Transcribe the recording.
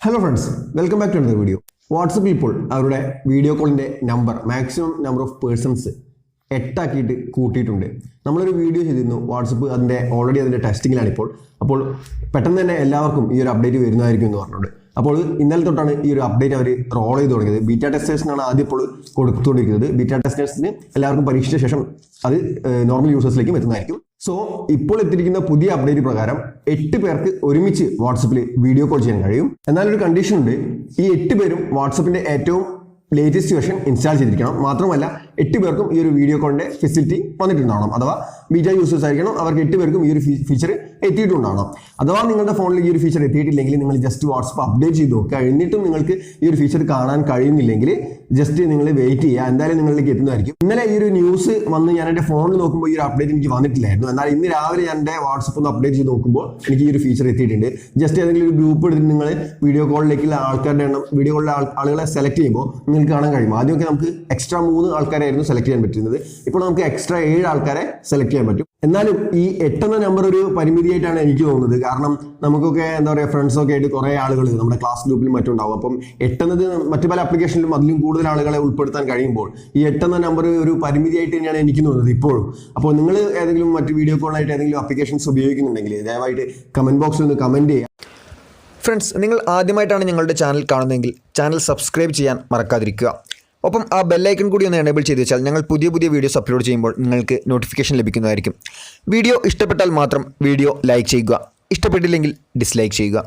Hello friends, welcome back to another video. WhatsApp people അവരുടെ video കോളിന്റെ number maximum number of persons 8 ആക്കിയിട്ട് കൂട്ടിയിട്ടുണ്ട്. നമ്മളൊരു വീഡിയോ ചെയ്തിരുന്നു. വാട്സപ്പ് അതിന്റെ ഓൾറെഡി അതിന്റെ ടെസ്റ്റിംഗിലാണ് ഇപ്പോൾ. അപ്പോൾ പെട്ടെന്ന് തന്നെ എല്ലാവർക്കും ഈ ഒരു അപ്ഡേറ്റ് വരുന്നതായിരിക്കും എന്ന് പറഞ്ഞിട്ടുണ്ട്. അപ്പോൾ ഇന്നലെ തൊട്ടാണ് ഈ ഒരു അപ്ഡേറ്റ് അവർ റോൾ ചെയ്ത് തുടങ്ങിയത്. ബീറ്റ ടെസ്റ്റേഴ്സിനാണ് ആദ്യം ഇപ്പോൾ കൊടുത്തുകൊണ്ടിരിക്കുന്നത്. ബീറ്റ ടെസ്റ്റേഴ്സിന് എല്ലാവർക്കും പരീക്ഷിച്ച ശേഷം അത് നോർമൽ യൂസേഴ്സിലേക്കും എത്തുന്നതായിരിക്കും. സോ ഇപ്പോൾ എത്തിയിരിക്കുന്ന പുതിയ അപ്ഡേറ്റ് പ്രകാരം 8 പേർക്ക് ഒരുമിച്ച് വാട്സപ്പിൽ വീഡിയോ കോൾ ചെയ്യാൻ കഴിയും. എന്നാൽ ഒരു കണ്ടീഷൻ ഉണ്ട്. ഈ 8 പേരും വാട്സപ്പിന്റെ ഏറ്റവും ലേറ്റസ്റ്റ് വെർഷൻ ഇൻസ്റ്റാൾ ചെയ്തിരിക്കണം. മാത്രമല്ല 8 പേർക്കും ഈ ഒരു വീഡിയോ കോളിന്റെ ഫെസിലിറ്റി വന്നിട്ടുണ്ടാവണം. അഥവാ ബീറ്റ യൂസേഴ്സ് ആയിരിക്കണം. അവർക്ക് 8 പേർക്കും ഈ ഒരു ഫീച്ചർ എത്തിയിട്ടുണ്ടാവണം. അഥവാ നിങ്ങളുടെ ഫോണിൽ ഈ ഒരു ഫീച്ചർ എത്തിയിട്ടില്ലെങ്കിൽ നിങ്ങൾ ജസ്റ്റ് വാട്സപ്പ് അപ്ഡേറ്റ് ചെയ്ത് നോക്കുക. കഴിഞ്ഞിട്ടും നിങ്ങൾക്ക് ഈ ഒരു ഫീച്ചർ കാണാൻ കഴിയുന്നില്ലെങ്കിൽ ജസ്റ്റ് നിങ്ങൾ വെയിറ്റ് ചെയ്യുക. എന്തായാലും നിങ്ങളിലേക്ക് എത്തുന്നതായിരിക്കും. ഇന്നലെ ഈ ഒരു ന്യൂസ് വന്ന് ഞാൻ എൻ്റെ ഫോണിൽ നോക്കുമ്പോൾ ഈ ഒരു അപ്ഡേറ്റ് എനിക്ക് വന്നിട്ടില്ലായിരുന്നു. എന്നാൽ ഇന്ന് രാവിലെ ഞാൻ എൻ്റെ വാട്സപ്പ് ഒന്ന് അപ്ഡേറ്റ് ചെയ്ത് നോക്കുമ്പോൾ എനിക്ക് ഈ ഒരു ഫീച്ചർ എത്തിയിട്ടുണ്ട്. ജസ്റ്റ് ഏതെങ്കിലും ഒരു ഗ്രൂപ്പ് എടുത്തിട്ട് നിങ്ങൾ വീഡിയോ കോളിലേക്കുള്ള ആൾക്കാരുടെ എണ്ണം വീഡിയോ കോളിലെ ആളുകളെ സെലക്ട് ചെയ്യുമ്പോൾ നിങ്ങൾക്ക് കാണാൻ കഴിയും. ആദ്യമൊക്കെ നമുക്ക് എക്സ്ട്രാ 3 ആൾക്കാരായിരുന്നു സെലക്ട് ചെയ്യാൻ പറ്റുന്നത്. ഇപ്പോൾ നമുക്ക് എക്സ്ട്രാ 7 ആൾക്കാരെ സെലക്ട് ചെയ്യാൻ പറ്റും. എന്നാലും ഈ 8 എന്ന നമ്പർ ഒരു പരിമിതിയായിട്ടാണ് എനിക്ക് തോന്നുന്നത്. കാരണം നമുക്കൊക്കെ എന്താ പറയുക ഫ്രണ്ട്സൊക്കെ ആയിട്ട് കുറേ ആളുകൾ നമ്മുടെ ക്ലാസ് ഗ്രൂപ്പിലും മറ്റുണ്ടാവും. അപ്പം 8 എന്നത് മറ്റു പല ആപ്ലിക്കേഷനിലും അതിലും കൂടുതൽ ആളുകളെ ഉൾപ്പെടുത്താൻ കഴിയുമ്പോൾ ഈ 8 എന്ന നമ്പർ ഒരു പരിമിതിയായിട്ട് തന്നെയാണ് എനിക്ക് തോന്നുന്നത് ഇപ്പോഴും. അപ്പോൾ നിങ്ങൾ ഏതെങ്കിലും മറ്റ് വീഡിയോ കോളായിട്ട് ഏതെങ്കിലും ആപ്ലിക്കേഷൻസ് ഉപയോഗിക്കുന്നുണ്ടെങ്കിൽ ദയവായിട്ട് കമന്റ് ബോക്സിൽ ഒന്ന് കമന്റ് ചെയ്യുക. ഫ്രണ്ട്സ്, നിങ്ങൾ ആദ്യമായിട്ടാണ് ഞങ്ങളുടെ ചാനൽ കാണുന്നതെങ്കിൽ ചാനൽ സബ്സ്ക്രൈബ് ചെയ്യാൻ മറക്കാതിരിക്കുക. ഒപ്പം ആ ബെല്ലൈക്കൺ കൂടി ഒന്ന് എനേബിൾ ചെയ്ത് വെച്ചാൽ ഞങ്ങൾ പുതിയ വീഡിയോസ് അപ്ലോഡ് ചെയ്യുമ്പോൾ നിങ്ങൾക്ക് നോട്ടിഫിക്കേഷൻ ലഭിക്കുന്നതായിരിക്കും. വീഡിയോ ഇഷ്ടപ്പെട്ടാൽ മാത്രം വീഡിയോ ലൈക്ക് ചെയ്യുക, ഇഷ്ടപ്പെട്ടില്ലെങ്കിൽ ഡിസ്ലൈക്ക് ചെയ്യുക.